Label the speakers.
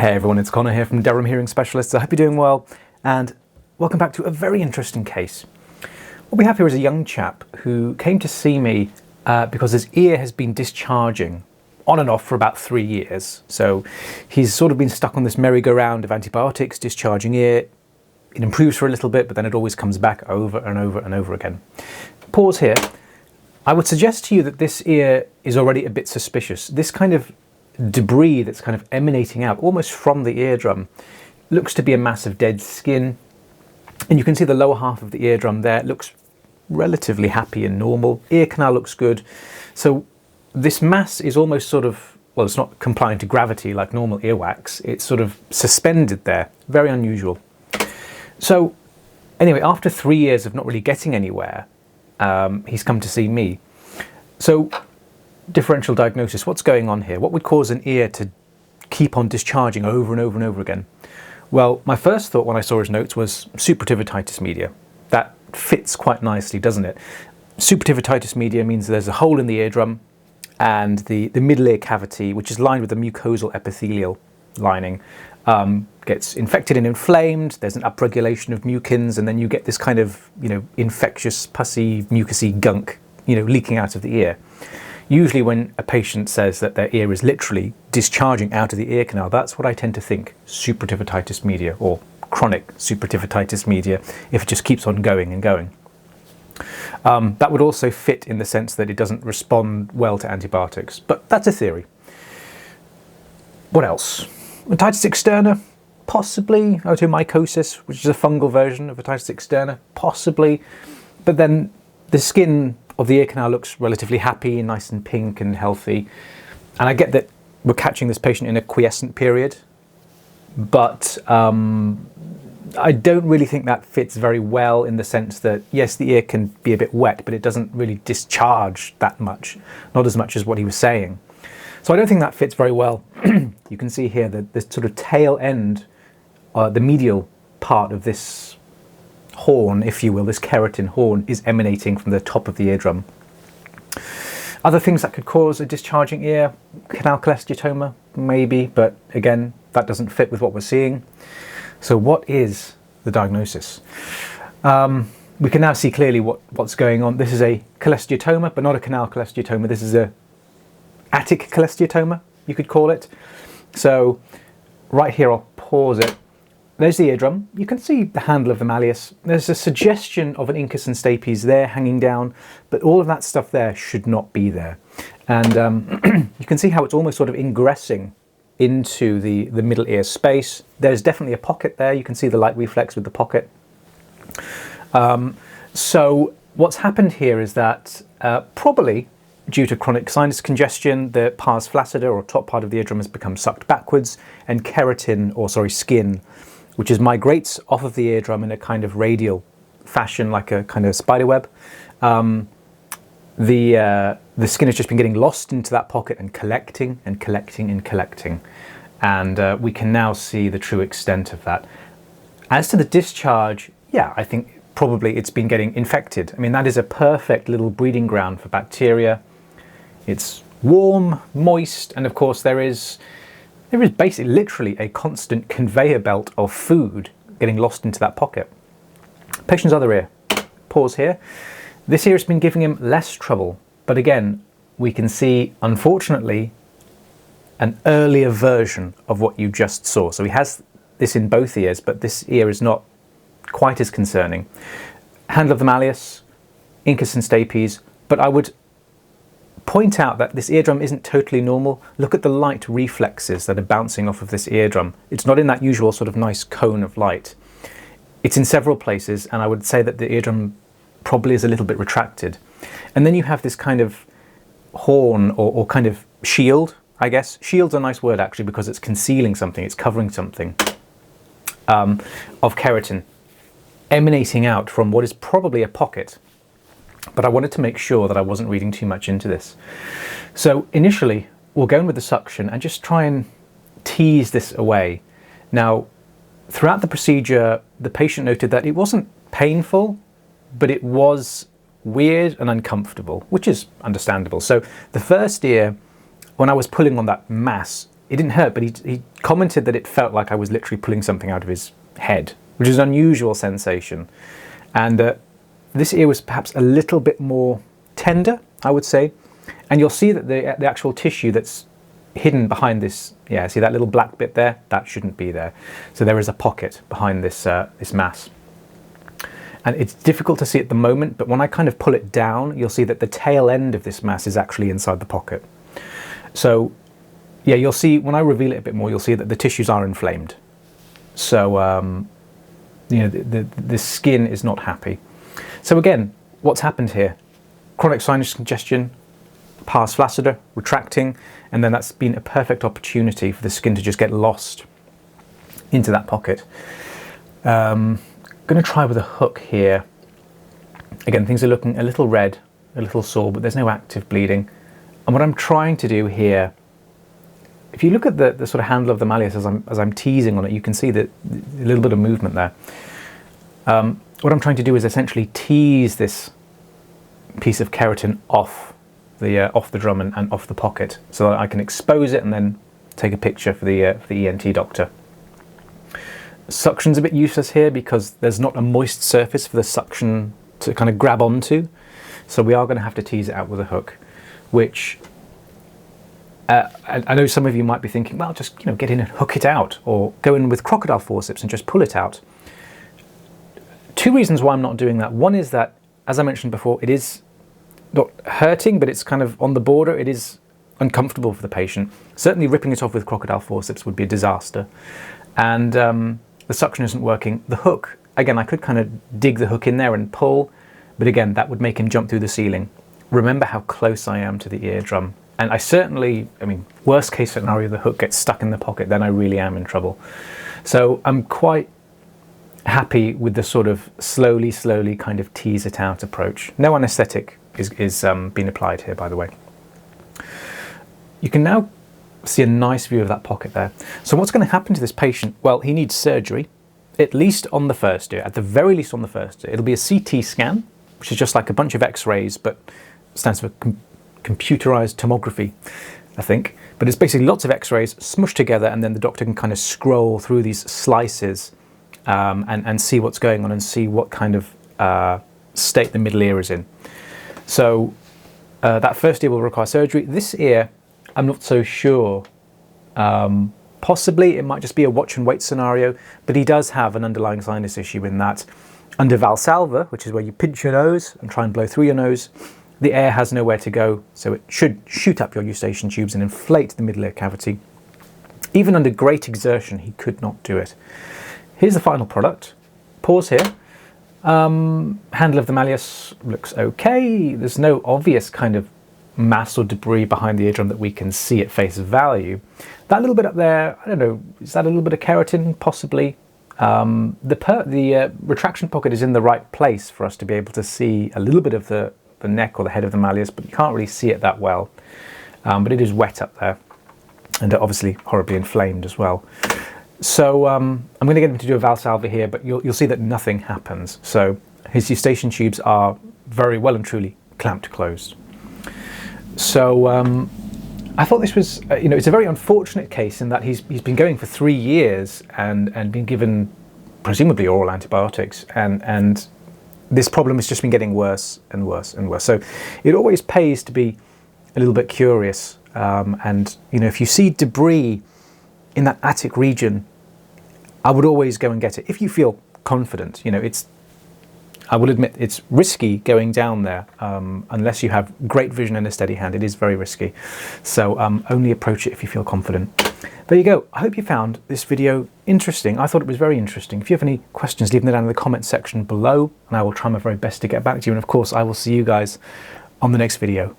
Speaker 1: Hey everyone, it's Connor here from Durham Hearing Specialists. I hope you're doing well, and welcome back to a very interesting case. What we have here is a young chap who came to see me because his ear has been discharging on and off for about 3 years. So he's sort of been stuck on this merry-go-round of antibiotics, discharging ear. It improves for a little bit, but then it always comes back over and over and over again. Pause here. I would suggest to you that this ear is already a bit suspicious. This kind of debris that's kind of emanating out almost from the eardrum looks to be a mass of dead skin, and you can see the lower half of the eardrum there. It looks relatively happy and normal. Ear canal looks good. So this mass is almost sort of, well, it's not complying to gravity like normal earwax. It's sort of suspended there. Very unusual. So anyway, after 3 years of not really getting anywhere, he's come to see me. So differential diagnosis, what's going on here? What would cause an ear to keep on discharging over and over and over again? Well, my first thought when I saw his notes was suppurative otitis media. That fits quite nicely, doesn't it? Suppurative otitis media means there's a hole in the eardrum and the middle ear cavity, which is lined with a mucosal epithelial lining, gets infected and inflamed. There's an upregulation of mucins, and then you get this kind of, infectious, pussy, mucousy gunk, leaking out of the ear. Usually when a patient says that their ear is literally discharging out of the ear canal, that's what I tend to think, suppurative otitis media, or chronic suppurative otitis media, if it just keeps on going and going. That would also fit in the sense that it doesn't respond well to antibiotics, but that's a theory. What else? Otitis externa, possibly. Otomycosis, which is a fungal version of otitis externa, possibly. But then the skin of the ear canal looks relatively happy, nice and pink and healthy. And I get that we're catching this patient in a quiescent period, but I don't really think that fits very well, in the sense that, yes, the ear can be a bit wet, but it doesn't really discharge that much, not as much as what he was saying. So I don't think that fits very well. You can see here that this sort of tail end, the medial part of this horn, if you will, this keratin horn, is emanating from the top of the eardrum. Other things that could cause a discharging ear, canal cholesteatoma, maybe, but again, that doesn't fit with what we're seeing. So what is the diagnosis? We can now see clearly what's going on. This is a cholesteatoma, but not a canal cholesteatoma. This is a attic cholesteatoma, you could call it. So right here, I'll pause it. There's the eardrum. You can see the handle of the malleus. There's a suggestion of an incus and stapes there hanging down, but all of that stuff there should not be there. And you can see how it's almost sort of ingressing into the middle ear space. There's definitely a pocket there. You can see the light reflex with the pocket. So what's happened here is that probably due to chronic sinus congestion, the pars flaccida, or top part of the eardrum, has become sucked backwards, and skin, which migrates off of the eardrum in a kind of radial fashion, like a kind of spider web. The skin has just been getting lost into that pocket and collecting and collecting and collecting. And we can now see the true extent of that. As to the discharge, yeah, I think probably it's been getting infected. I mean, that is a perfect little breeding ground for bacteria. It's warm, moist, and of course there is basically literally a constant conveyor belt of food getting lost into that pocket. Patient's other ear. Pause here. This ear has been giving him less trouble, but again, we can see, unfortunately, an earlier version of what you just saw. So he has this in both ears, but this ear is not quite as concerning. Handle of the malleus, incus and stapes, but I would point out that this eardrum isn't totally normal. Look at the light reflexes that are bouncing off of this eardrum. It's not in that usual sort of nice cone of light. It's in several places, and I would say that the eardrum probably is a little bit retracted. And then you have this kind of horn or kind of shield, I guess. Shield's a nice word actually, because it's concealing something, it's covering something, of keratin emanating out from what is probably a pocket. But I wanted to make sure that I wasn't reading too much into this. So initially, we'll go in with the suction and just try and tease this away. Now, throughout the procedure, the patient noted that it wasn't painful, but it was weird and uncomfortable, which is understandable. So the first ear, when I was pulling on that mass, it didn't hurt, but he commented that it felt like I was literally pulling something out of his head, which is an unusual sensation. And this ear was perhaps a little bit more tender, I would say. And you'll see that the actual tissue that's hidden behind this, yeah, see that little black bit there? That shouldn't be there. So there is a pocket behind this, this mass. And it's difficult to see at the moment, but when I kind of pull it down, you'll see that the tail end of this mass is actually inside the pocket. So, yeah, you'll see, when I reveal it a bit more, you'll see that the tissues are inflamed. So, you know, the skin is not happy. So again, what's happened here? Chronic sinus congestion, pars flaccida, retracting, and then that's been a perfect opportunity for the skin to just get lost into that pocket. Going to try with a hook here. Again, things are looking a little red, a little sore, but there's no active bleeding. And what I'm trying to do here, if you look at the sort of handle of the malleus as I'm teasing on it, you can see that a little bit of movement there. What I'm trying to do is essentially tease this piece of keratin off the drum and off the pocket, so that I can expose it and then take a picture for the ENT doctor. Suction's a bit useless here because there's not a moist surface for the suction to kind of grab onto, so we are going to have to tease it out with a hook, which I know some of you might be thinking, well, just get in and hook it out, or go in with crocodile forceps and just pull it out. Two reasons why I'm not doing that. One is that, as I mentioned before, it is not hurting, but it's kind of on the border. It is uncomfortable for the patient. Certainly ripping it off with crocodile forceps would be a disaster. And the suction isn't working. The hook, again, I could kind of dig the hook in there and pull, but again, that would make him jump through the ceiling. Remember how close I am to the eardrum. And I mean, worst case scenario, the hook gets stuck in the pocket, then I really am in trouble. So I'm quite happy with the sort of slowly kind of tease it out approach. No anesthetic is being applied here, by the way. You can now see a nice view of that pocket there. So what's going to happen to this patient? Well, he needs surgery, at least on the first ear, at the very least on the first ear. It'll be a CT scan, which is just like a bunch of x-rays, but stands for computerized tomography, I think. But it's basically lots of x-rays smushed together, and then the doctor can kind of scroll through these slices and see what's going on and see what kind of state the middle ear is in. So that first ear will require surgery. This ear, I'm not so sure. Possibly it might just be a watch and wait scenario, but he does have an underlying sinus issue in that under Valsalva, which is where you pinch your nose and try and blow through your nose, the air has nowhere to go, so it should shoot up your eustachian tubes and inflate the middle ear cavity. Even under great exertion, he could not do it. Here's the final product. Pause here. Handle of the malleus looks okay. There's no obvious kind of mass or debris behind the eardrum that we can see at face value. That little bit up there, I don't know, is that a little bit of keratin? Possibly. The retraction pocket is in the right place for us to be able to see a little bit of the neck or the head of the malleus, but you can't really see it that well. But it is wet up there, and obviously horribly inflamed as well. So I'm going to get him to do a Valsalva here, but you'll see that nothing happens. So his eustachian tubes are very well and truly clamped closed. So I thought this was, it's a very unfortunate case in that he's been going for 3 years and been given presumably oral antibiotics, and this problem has just been getting worse and worse and worse. So it always pays to be a little bit curious, and if you see debris in that attic region, I would always go and get it if you feel confident. I will admit it's risky going down there unless you have great vision and a steady hand. It is very risky, so only approach it if you feel confident. There you go. I hope you found this video interesting. I thought it was very interesting. If you have any questions, leave them down in the comment section below, and I will try my very best to get back to you. And of course, I will see you guys on the next video.